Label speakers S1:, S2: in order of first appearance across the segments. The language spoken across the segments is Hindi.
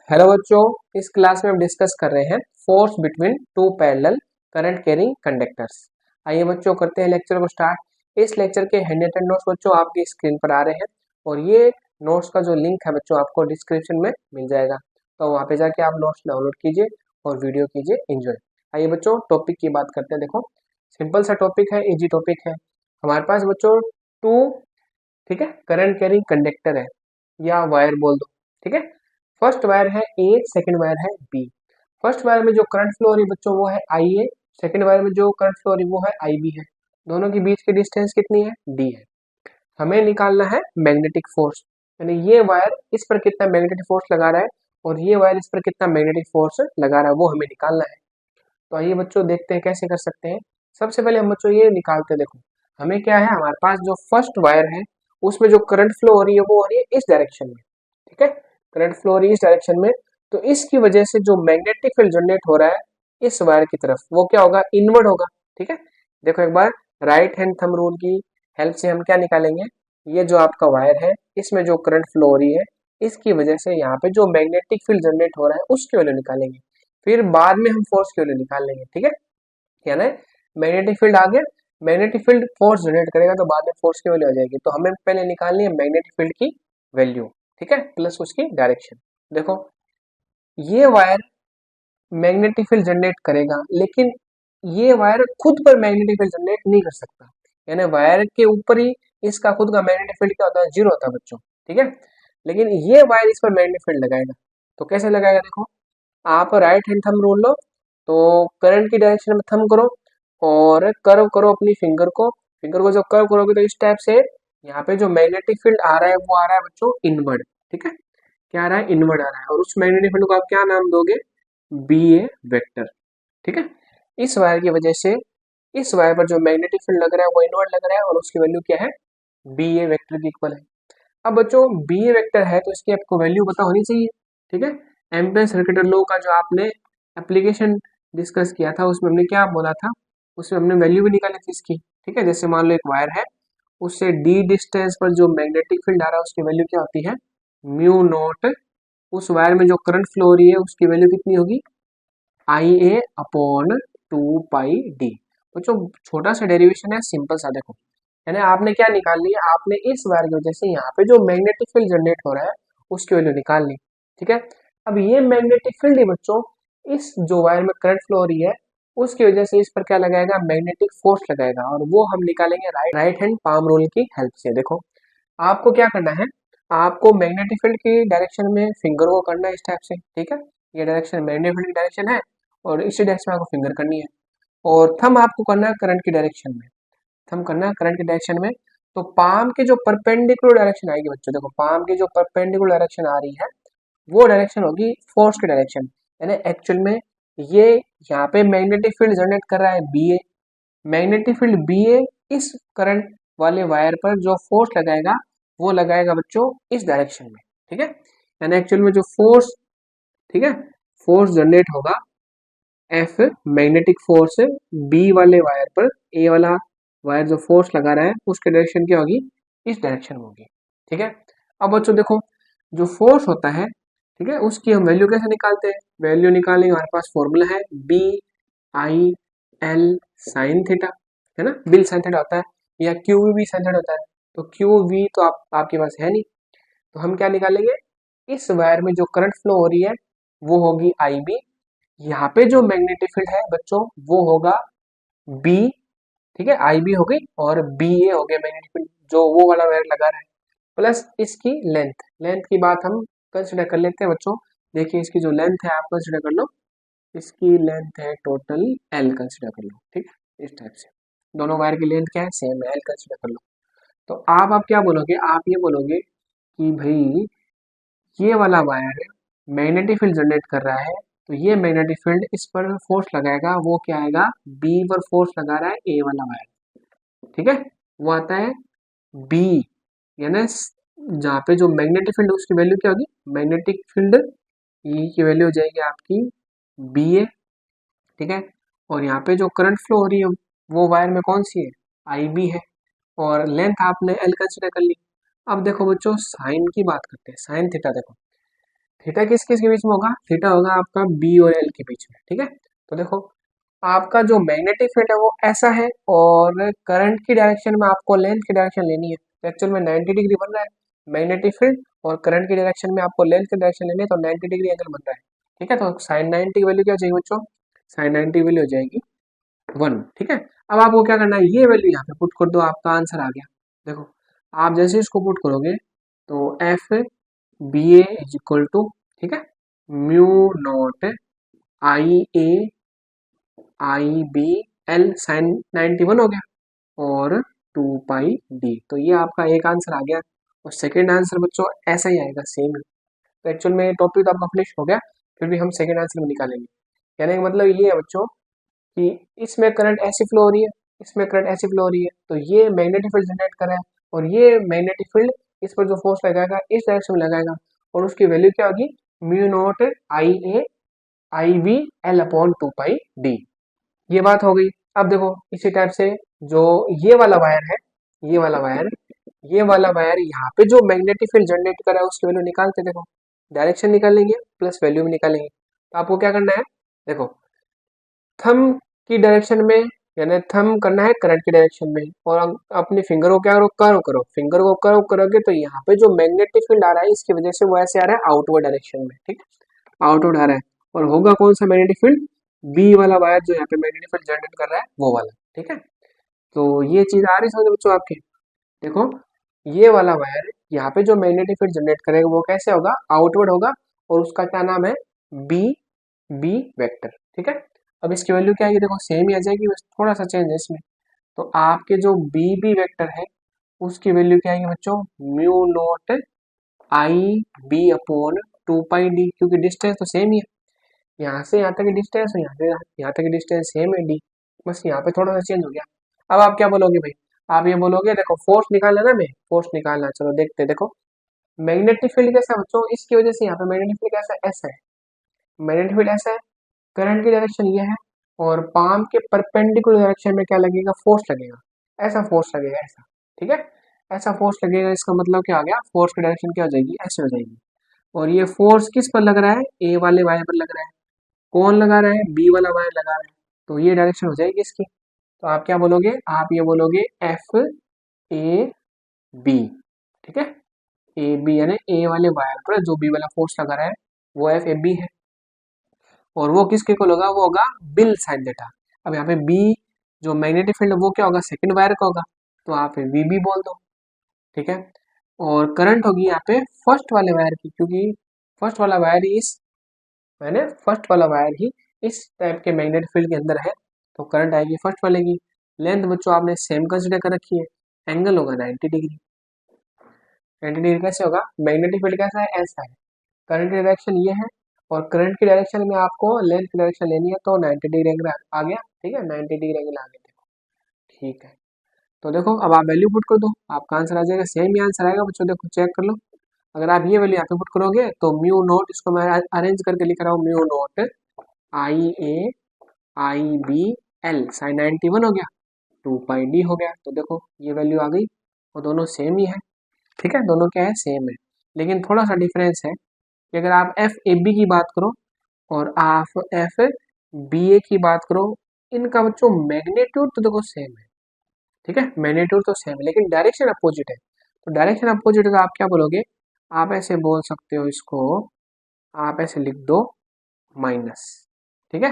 S1: हेलो बच्चों, इस क्लास में हम डिस्कस कर रहे हैं force between two parallel current carrying conductors. आइए बच्चों करते हैं लेक्चर को स्टार्ट। इस लेक्चर के हैंडराइटन नोट्स बच्चों आपकी स्क्रीन पर आ रहे हैं और ये नोट्स का जो लिंक है बच्चों आपको डिस्क्रिप्शन में मिल जाएगा, तो वहाँ पे जाके आप नोट्स डाउनलोड कीजिए और वीडियो कीजिए एंजॉय। आइए बच्चों टॉपिक की बात करते हैं। देखो सिंपल सा टॉपिक है, इजी टॉपिक है। हमारे पास बच्चों टू, ठीक है, करंट कैरिंग कंडक्टर है या वायर बोल दो, ठीक है। फर्स्ट वायर है ए, सेकंड वायर है बी। फर्स्ट वायर में जो करंट फ्लो हो रही है बच्चों वो है आई ए, सेकंड वायर में जो करंट फ्लो हो रही है वो है आई बी है। दोनों के बीच की डिस्टेंस कितनी है, डी है। हमें निकालना है मैग्नेटिक फोर्स, यानी ये वायर इस पर कितना मैग्नेटिक फोर्स लगा रहा है और ये वायर इस पर कितना मैग्नेटिक फोर्स लगा रहा है, वो हमें निकालना है। तो आइए बच्चों देखते हैं कैसे कर सकते हैं। सबसे पहले हम बच्चों ये निकालते हैं। देखो हमें क्या है, हमारे पास जो फर्स्ट वायर है उसमें जो करंट फ्लो हो रही है वो हो रही है इस डायरेक्शन में, ठीक है। करंट फ्लो हो रही है इस डायरेक्शन में, तो इसकी वजह से जो मैग्नेटिक फील्ड जनरेट हो रहा है इस वायर की तरफ वो क्या होगा, इनवर्ड होगा, ठीक है। देखो एक बार राइट हैंड थंब रूल की हेल्प से हम क्या निकालेंगे, ये जो आपका वायर है इसमें जो करंट फ्लो हो रही है इसकी वजह से यहाँ पे जो मैग्नेटिक फील्ड जनरेट हो रहा है उसकी वैल्यू निकालेंगे, फिर बाद में हम फोर्स की वैल्यू निकाल लेंगे, ठीक है। यानी मैग्नेटिक फील्ड आ गया, मैग्नेटिक फील्ड फोर्स जनरेट करेगा तो बाद में फोर्स की वैल्यू आ जाएगी, तो हमें पहले निकालनी है मैग्नेटिक फील्ड की वैल्यू, ठीक है, प्लस उसकी डायरेक्शन। देखो ये वायर मैग्नेटिक फील्ड जनरेट करेगा, लेकिन ये वायर खुद पर मैग्नेटिक फील्ड जनरेट नहीं कर सकता, यानी वायर के ऊपर ही इसका खुद का मैग्नेटिक फील्ड क्या होता है, जीरो होता है बच्चों, ठीक है। लेकिन ये वायर इस पर मैग्नेटिक फील्ड लगाएगा, तो कैसे लगाएगा, देखो आप राइट हैंड थंब रूल लो, तो करंट की डायरेक्शन में थंब करो और कर्व करो अपनी फिंगर को जब कर्व करोगे तो इस टाइप से यहाँ पे जो मैग्नेटिक फील्ड आ रहा है वो आ रहा है बच्चों इनवर्ड, ठीक है। क्या आ रहा है, इनवर्ड आ रहा है, और उस मैग्नेटिक फील्ड को आप क्या नाम दोगे, बी ए वेक्टर, ठीक है। इस वायर की वजह से इस वायर पर जो मैग्नेटिक फील्ड लग रहा है वो इनवर्ड लग रहा है और उसकी वैल्यू क्या है, बी ए वेक्टर की इक्वल है। अब बच्चों बी ए वेक्टर है तो इसकी आपको वैल्यू पता होनी चाहिए, ठीक है। एम्पियर सर्किट लॉ का जो आपने एप्लीकेशन डिस्कस किया था उसमें हमने क्या बोला था, उसमें हमने वैल्यू भी निकाली थी इसकी, ठीक है। जैसे मान लो एक वायर है, उससे डी डिस्टेंस पर जो मैग्नेटिक फील्ड आ रहा है उसकी वैल्यू क्या होती है, म्यू नॉट, उस वायर में जो करंट फ्लो हो रही है उसकी वैल्यू कितनी होगी, आई ए अपॉन टू पाई डी। बच्चों छोटा सा डेरिवेशन है, सिंपल सा। देखो यानी आपने क्या निकाल लिया, आपने इस वायर की वजह से यहाँ पे जो मैग्नेटिक फील्ड जनरेट हो रहा है उसकी वैल्यू निकाल ली, ठीक है। अब ये मैग्नेटिक फील्ड ही बच्चों इस जो वायर में करंट फ्लो हो रही है उसकी वजह से इस पर क्या लगाएगा, मैग्नेटिक फोर्स लगाएगा, और वो हम निकालेंगे राइट हैंड पाम रूल की हेल्प से। देखो आपको क्या करना है, आपको मैग्नेटिक फील्ड की डायरेक्शन में फिंगर को करना है इस टाइप से, ठीक है। ये डायरेक्शन मैग्नेटिक फील्ड की डायरेक्शन है और इसी डायरेक्शन में आपको फिंगर करनी है, और थंब आपको करना है करंट की डायरेक्शन में, थंब करना है करंट की डायरेक्शन में। तो पाम की जो परपेंडिकुलर डायरेक्शन आएगी बच्चों, देखो पाम की जो परपेंडिकुलर डायरेक्शन आ रही है वो डायरेक्शन होगी फोर्स की डायरेक्शन, यानी एक्चुअल में ये यहाँ पे मैग्नेटिक फील्ड जनरेट कर रहा है बी ए, मैग्नेटिक फील्ड बी ए इस करंट वाले वायर पर जो फोर्स लगाएगा वो लगाएगा बच्चों इस डायरेक्शन में, ठीक है। यानी एक्चुअल में जो फोर्स, ठीक है, फोर्स जनरेट होगा एफ, मैग्नेटिक फोर्स बी वाले वायर पर, ए वाला वायर जो फोर्स लगा रहा है उसकी डायरेक्शन क्या होगी, इस डायरेक्शन में होगी, ठीक है। अब बच्चों देखो जो फोर्स होता है, ठीक है, उसकी हम वैल्यू कैसे निकालते हैं, वैल्यू निकालने हमारे पास फॉर्मूला है B I L sine theta, है ना, बिल साइन थीटा होता है, या क्यू वी साइन थीटा होता है। तो क्यू वी तो आपके पास है नहीं, तो हम क्या निकालेंगे, इस वायर में जो करंट फ्लो हो रही है वो होगी आई बी, यहाँ पे जो मैग्नेटिक फील्ड है बच्चों वो होगा बी, ठीक है, आई बी हो गई और बी ए हो गया मैग्नेटिक फील्ड जो वो वाला वायर लगा रहा है, प्लस इसकी लेंथ, लेंथ की बात हम कंसिडर कर लेते हैं बच्चों। देखिए इसकी जो लेंथ है आप कंसिडर कर लो, इसकी लेंथ है टोटल एल, कंसिडर कर लो, ठीक है, इस टाइप से दोनों वायर की लेंथ क्या है, सेम है, एल कंसिडर कर लो। तो आप क्या बोलोगे, आप ये बोलोगे कि भाई ये वाला वायर मैग्नेटिक फील्ड जनरेट कर रहा है, तो ये मैग्नेटिक फील्ड इस पर फोर्स लगाएगा, वो क्या आएगा, बी पर फोर्स लगा रहा है ए वाला वायर, ठीक है, वो आता है बी, यानी जहाँ पे जो मैग्नेटिक फील्ड उसकी वैल्यू क्या होगी, मैग्नेटिक फील्ड ई की वैल्यू हो जाएगी आपकी बी ए, ठीक है। और यहाँ पे जो करंट फ्लो हो रही है वो वायर में कौन सी है, आई बी है, और लेंथ आपने एल कंसिडर कर ली। अब देखो बच्चों साइन की बात करते हैं, साइन थीटा। देखो थीटा किस किस के बीच में होगा? थीटा होगा आपका बी और एल के बीच में, ठीक है। तो देखो आपका जो मैग्नेटिक फील्ड है वो ऐसा है और करंट की डायरेक्शन में आपको लेंथ की डायरेक्शन लेनी है, तो एक्चुअल में 90 डिग्री बन रहा है मैग्नेटिक फील्ड, और करंट की डायरेक्शन में आपको लेंथ की डायरेक्शन लेनी है, तो 90 डिग्री एंगल बन रहा है, ठीक है। तो साइन 90 की वैल्यू क्या हो जाएगी बच्चों? साइन 90 की वैल्यू हो जाएगी 1, ठीक है। अब आपको क्या करना है, ये वैल्यू यहाँ पे पुट कर दो, आपका आंसर आ गया। देखो आप जैसे इसको पुट करोगे तो F B A is equal to, ठीक है, mu naught I B L sine 91 हो गया और 2 पाई डी। तो ये आपका एक आंसर आ गया, और सेकंड आंसर बच्चों ऐसा ही आएगा, सेम है। तो एक्चुअल में टॉपिक तो आपका फिनिश हो गया, फिर भी हम सेकंड आंसर में निकालेंगे। कहने का मतलब ये है बच्चों कि इसमें करंट ऐसी फ्लो हो रही है, इसमें करंट ऐसी फ्लो हो रही है, तो ये मैग्नेटिक फील्ड जनरेट कर रहा है, और ये मैग्नेटिक फील्ड इस पर जो फोर्स लगाएगा इस डायरेक्शन में लगाएगा, और उसकी वैल्यू क्या होगी? Mu naught I B L upon 2 pi D. ये बात हो गई। अब देखो इसी टाइप से जो ये वाला वायर है, ये वाला वायर, ये वाला वायर यहाँ पे जो मैग्नेटिक फील्ड जनरेट कर रहा है उसकी वैल्यू निकालते, देखो डायरेक्शन निकालेंगे प्लस वैल्यू भी निकालेंगे। तो आपको क्या करना है, देखो थंब की डायरेक्शन में, यानी थंब करना है करंट की डायरेक्शन में, और अपनी फिंगर को क्या करो करो फिंगर को करो करोगे तो यहाँ पे जो मैग्नेटिक फील्ड आ रहा है इसकी वजह से वो ऐसे आ रहा है आउटवर्ड डायरेक्शन में, ठीक है, आउटवर्ड आ रहा है। और होगा कौन सा मैग्नेटिक फील्ड? बी वाला वायर जो यहाँ पे मैग्नेटिक फील्ड जनरेट कर रहा है वो वाला, ठीक है। तो ये चीज आ रही समझ बच्चों आपके? देखो ये वाला वायर यहाँ पे जो मैग्नेटिक फील्ड जनरेट करेगा वो कैसे होगा? आउटवर्ड होगा, और उसका क्या नाम है? बी बी वेक्टर, ठीक है। अब इसकी वैल्यू क्या आएगी? देखो सेम ही आ जाएगी, बस थोड़ा सा चेंज है इसमें। तो आपके जो बी बी वेक्टर है उसकी वैल्यू क्या आएगी बच्चों? Mu naught I B upon 2 pi D, क्योंकि डिस्टेंस तो सेम ही है, यहाँ से यहाँ तक की डिस्टेंस और यहाँ तक की डिस्टेंस सेम है डी, बस यहाँ पे थोड़ा सा चेंज हो गया। अब आप क्या बोलोगे भाई? आप ये बोलोगे देखो फोर्स निकालना ना, मैं फोर्स निकालना, चलो देखते हैं। देखो मैग्नेटिक फील्ड कैसा है बच्चों? इसकी वजह से यहाँ पे मैग्नेटिक फील्ड कैसा है? ऐसा है, मैग्नेटिक फील्ड ऐसा है, करंट की डायरेक्शन ये है, और पाम के परपेंडिकुलर डायरेक्शन में क्या लगेगा? फोर्स लगेगा, ऐसा फोर्स लगेगा, ऐसा, ठीक है, ऐसा फोर्स लगेगा। इसका मतलब क्या आ गया? फोर्स की डायरेक्शन क्या हो जाएगी? ऐसे हो जाएगी। और ये फोर्स किस पर लग रहा है? ए वाले वायर पर लग रहा है। कौन लगा रहा है? बी वाला वायर लगा रहा है, तो ये डायरेक्शन हो जाएगी इसकी। तो आप क्या बोलोगे? आप ये बोलोगे एफ ए बी, ठीक है, ए बी यानी ए वाले वायर पर जो बी वाला फोर्स लगा रहा है वो एफ ए बी है, और वो किसके को होगा? वो होगा बिल साइन थीटा। अब यहाँ पे बी जो मैग्नेटिक फील्ड है वो क्या होगा? सेकंड वायर का होगा, तो आप फिर वी बोल दो, ठीक है। और करंट होगी यहाँ पे फर्स्ट वाले वायर की, क्योंकि फर्स्ट वाला वायर ही इस, मैंने फर्स्ट वाला वायर ही इस टाइप के मैग्नेटिक फील्ड के अंदर है, तो करंट आएगी फर्स्ट वाले की। लेंथ बच्चों आपने सेम कंसिडर कर रखी है, एंगल होगा 90 डिग्री। 90 डिग्री कैसे होगा? मैग्नेटिक फील्ड कैसा है? ऐसा है, करंट की डायरेक्शन ये है, और करंट की डायरेक्शन में आपको लेंथ की डायरेक्शन लेनी है, तो 90 डिग्री एंगल आ गया, ठीक है, 90 डिग्री एंगल आ गया, देखो ठीक है। तो देखो अब आप वैल्यू पुट कर दो, आपका आंसर आ जाएगा, सेम ही आंसर आएगा बच्चों, देखो चेक कर लो। अगर आप ये वैल्यू यहाँ पे पुट करोगे तो म्यू नोट, इसको मैं अरेंज करके लिख रहा हूँ, mu naught I A I B L sine 91 हो गया, 2 पाई डी हो गया। तो देखो ये वैल्यू आ गई, और दोनों सेम ही है, ठीक है, दोनों क्या है? सेम है। लेकिन थोड़ा सा डिफरेंस है कि अगर आप एफ ए बी की बात करो और आप एफ बी ए की बात करो, इनका बच्चों मैग्नीट्यूड तो देखो सेम है, ठीक है, मैग्नीट्यूड तो सेम है, लेकिन डायरेक्शन अपोजिट है। तो डायरेक्शन अपोजिट है तो आप क्या बोलोगे? आप ऐसे बोल सकते हो इसको, आप ऐसे लिख दो माइनस, ठीक है,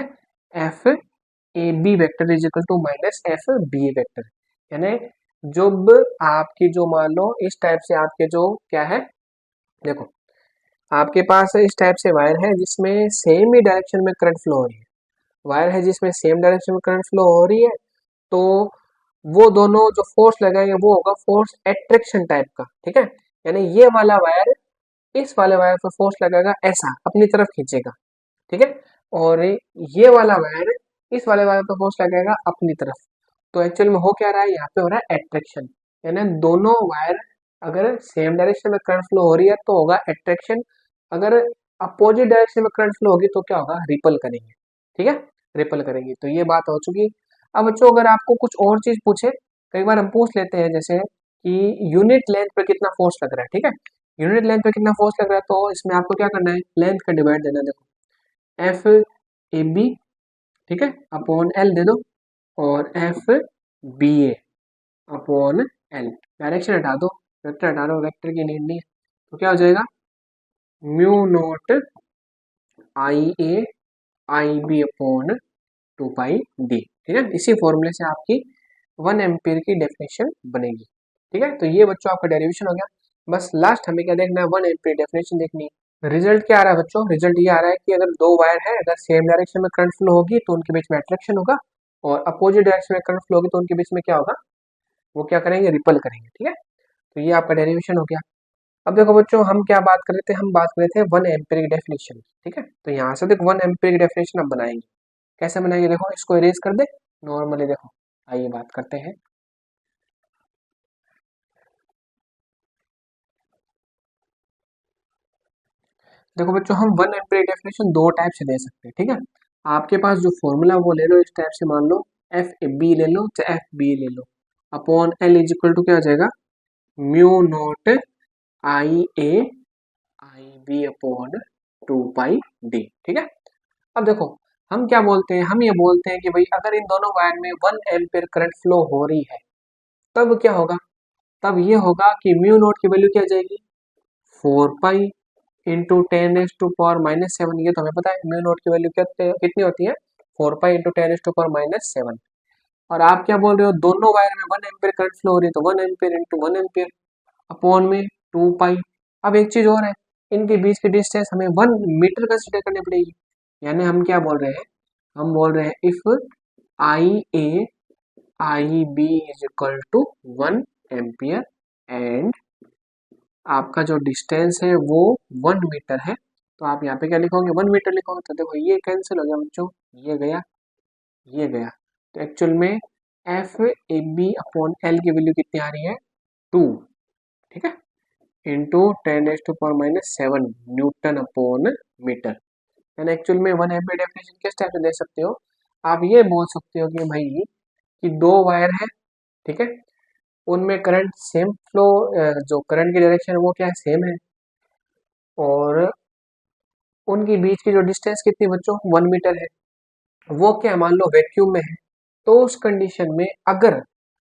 S1: F A B vector is equal to minus F B vector, यानी जब आपकी जो मान लो इस टाइप से आपके जो क्या है, देखो आपके पास इस टाइप से वायर है जिसमें सेम ही डायरेक्शन में करंट फ्लो हो रही है, वायर है जिसमें सेम डायरेक्शन में करंट फ्लो हो रही है, तो वो दोनों जो फोर्स लगाएंगे वो होगा फोर्स एट्रैक्शन टाइप का, ठीक है। यानी ये वाला वायर इस वाले वायर पर फोर्स लगाएगा, ऐसा अपनी तरफ खींचेगा, ठीक है, और ये वाला वायर इस वाले वायर पर फोर्स लगाएगा अपनी तरफ। तो एक्चुअल में हो क्या रहा है? यहाँ पे हो रहा है एट्रैक्शन, यानी दोनों वायर अगर सेम डायरेक्शन में करंट फ्लो हो रही है तो होगा एट्रैक्शन, अगर अपोजिट डायरेक्शन में करंट फ्लो होगी तो क्या होगा? रिपल करेंगे, ठीक है, रिपल करेंगे। तो ये बात हो चुकी। अब बच्चों अगर आपको कुछ और चीज पूछे, कई बार हम पूछ लेते हैं जैसे कि यूनिट लेंथ पर कितना फोर्स लग रहा है, ठीक है, यूनिट लेंथ पे कितना फोर्स लग रहा है, तो इसमें आपको क्या करना है, लेंथ का डिवाइड देना है। देखो एफ ए बी, ठीक है, अपॉन एल दे दो, और एफ बी ए अपॉन एल। डायरेक्शन हटा दो, वेक्टर हटा दो, वेक्टर की नीड नहीं है, तो क्या हो जाएगा, mu naught I A I B upon 2 pi D. ठीक है, इसी फॉर्मूले से आपकी 1 एम्पीयर की डेफिनेशन बनेगी। ठीक है, तो ये बच्चों आपका डेरिवेशन हो गया। बस लास्ट हमें क्या देखना है, 1 एम्पीयर डेफिनेशन देखनी है। रिजल्ट क्या आ रहा है बच्चों, रिजल्ट ये आ रहा है कि अगर दो वायर है, अगर सेम डायरेक्शन में करंट फ्लो होगी तो उनके बीच में अट्रैक्शन होगा, और अपोजिट डायरेक्शन में करंट फ्लो होगी तो उनके बीच में क्या होगा, वो क्या करेंगे, रिपल करेंगे। ठीक है, तो ये आपका डेरिवेशन हो गया। अब देखो बच्चों, हम क्या बात कर रहे थे, हम बात कर रहे थे 1 एम्पीयर की डेफिनेशन। ठीक है, तो यहाँ से देखो 1 एम्पीयर की डेफिनेशन अब बनाएंगे। कैसे बनाएंगे, देखो इसको इरेज कर दे नॉर्मली। देखो आइए बात करते हैं। देखो बच्चों, हम 1 एम्पीयर डेफिनेशन दो टाइप से दे सकते हैं। ठीक है, आपके पास जो फॉर्मूला वो ले लो, इस टाइप से मान लो, एफ ए बी ले लो चाहे एफ बी ले लो, upon L is equal to क्या हो जाएगा, mu naught I A I B upon 2 pi D. ठीक है, अब देखो हम क्या बोलते हैं, हम ये बोलते हैं कि भाई अगर इन दोनों वायर में 1 एम्पीयर करंट फ्लो हो रही है, तब क्या होगा, तब ये होगा कि म्यू नॉट की वैल्यू क्या आ जाएगी, 4 पाई इंटू 10⁻⁻⁷। ये तो हमें पता है म्यू नॉट की वैल्यू कितनी होती है, 4 पाई इंटू 10⁻⁻⁷। और आप क्या बोल रहे हो, दोनों वायर में 1 एम्पीयर करंट फ्लो हो रही है, तो 1 एम्पीयर इंटू 1 एम्पीयर अपॉन में 2 पाई। अब एक चीज और है, इनके बीच की डिस्टेंस हमें 1 मीटर कंसिडर करनी पड़ेगी। यानी हम क्या बोल रहे हैं, हम बोल रहे हैं if I A I B is equal to 1 ampere and आपका जो डिस्टेंस है वो 1 मीटर है, तो आप यहाँ पे क्या लिखोगे, 1 मीटर लिखोगे। तो देखो ये कैंसिल हो गया बच्चों, ये गया, ये गया। तो एक्चुअल में F A B upon L की वैल्यू कितनी आ रही है, 2। ठीक है, इंटू 10⁻⁻⁷ न्यूटन अपॉन मीटर। यानी एक्चुअल में 1 एम्पीयर डेफिनेशन किस टाइप से दे सकते हो, आप ये बोल सकते हो कि भाई कि दो वायर है, ठीक है, उनमें करंट सेम फ्लो, जो करंट की डायरेक्शन है वो क्या है, सेम है, और उनके बीच की जो डिस्टेंस कितनी बच्चों, 1 मीटर है। वो क्या मान लो वैक्यूम में है, तो उस कंडीशन में अगर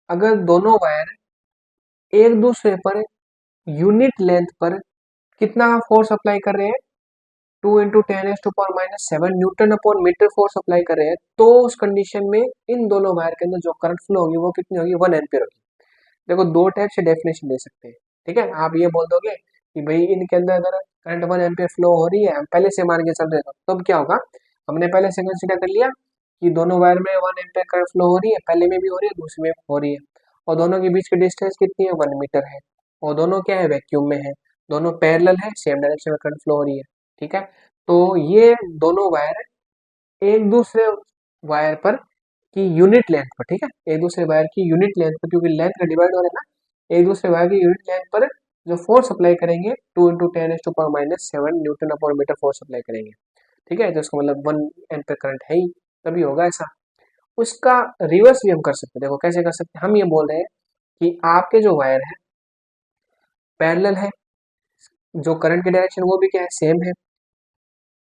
S1: अगर दोनों वायर एक दूसरे पर यूनिट लेंथ पर कितना फोर्स अप्लाई कर रहे हैं, 2 × 10⁻⁷ newton upon metre force apply कर रहे हैं, तो उस कंडीशन में इन दोनों वायर के अंदर जो करंट फ्लो होगी वो कितनी होगी, 1 एम्पीयर होगी। देखो दो टाइप से डेफिनेशन दे सकते हैं। ठीक है, आप ये बोल दोगे कि भाई इनके अंदर अगर करंट 1 एम्पीयर फ्लो हो रही है, हम पहले से मान के चल रहे हैं, तब क्या होगा, हमने पहले से कंसिडर कर लिया कि दोनों वायर में 1 एम्पीयर करंट फ्लो हो रही है, पहले में भी हो रही है, दूसरे में हो रही है, और दोनों के बीच की डिस्टेंस कितनी है, 1 मीटर है, और दोनों क्या है, वैक्यूम में है, दोनों पैरेलल है, सेम डायरेक्शन में करंट फ्लो हो रही है। ठीक है, तो ये दोनों वायर एक दूसरे वायर पर की यूनिट लेंथ पर, ठीक है, एक दूसरे वायर की यूनिट लेंथ पर, क्योंकि लेंथ का डिवाइड हो रहा है ना, एक दूसरे वायर की यूनिट लेंथ पर जो फोर्स अप्लाई करेंगे 2 × 10⁻⁷ newton upon metre force apply करेंगे। ठीक है, तो इसका मतलब 1 एम्पीयर करंट है ही, तभी होगा ऐसा। उसका रिवर्स भी हम कर सकते हैं। देखो कैसे कर सकते हैं, हम ये बोल रहे हैं कि आपके जो वायर है पैरेलल है, जो करंट की डायरेक्शन वो भी क्या है, सेम है,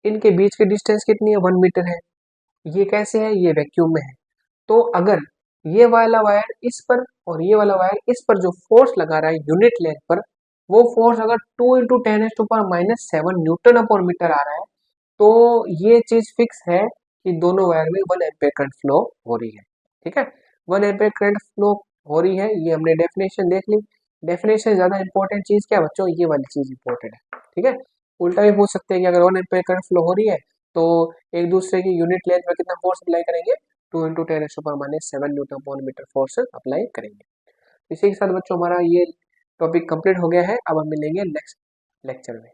S1: इनके बीच की डिस्टेंस कितनी है, 1 मीटर है। ये कैसे है, ये वैक्यूम में है। तो अगर ये वाला वायर इस पर और ये वाला वायर इस पर जो फोर्स लगा रहा है यूनिट लेंथ पर, वो फोर्स अगर 2 × 10⁻⁷ न्यूटन अपॉन मीटर आ रहा है, तो ये चीज फिक्स है कि दोनों वायर में 1 एम्पीयर करंट फ्लो हो रही है। ठीक है, 1 एम्पीयर करंट फ्लो हो रही है, ये हमने डेफिनेशन देख ली। डेफिनेशन ज्यादा इंपॉर्टेंट चीज क्या है बच्चों, ये वाली चीज इंपॉर्टेंट है। ठीक है, उल्टा भी पूछ सकते हैं कि अगर 1 एम्पीयर करंट फ्लो हो रही है, तो एक दूसरे की यूनिट लेंथ में कितना फोर्स अप्लाई करेंगे, 2 × 10⁻⁷ newton upon metre force apply करेंगे। इसी के साथ बच्चों हमारा ये टॉपिक कंप्लीट हो गया है। अब हम मिलेंगे नेक्स्ट लेक्चर में।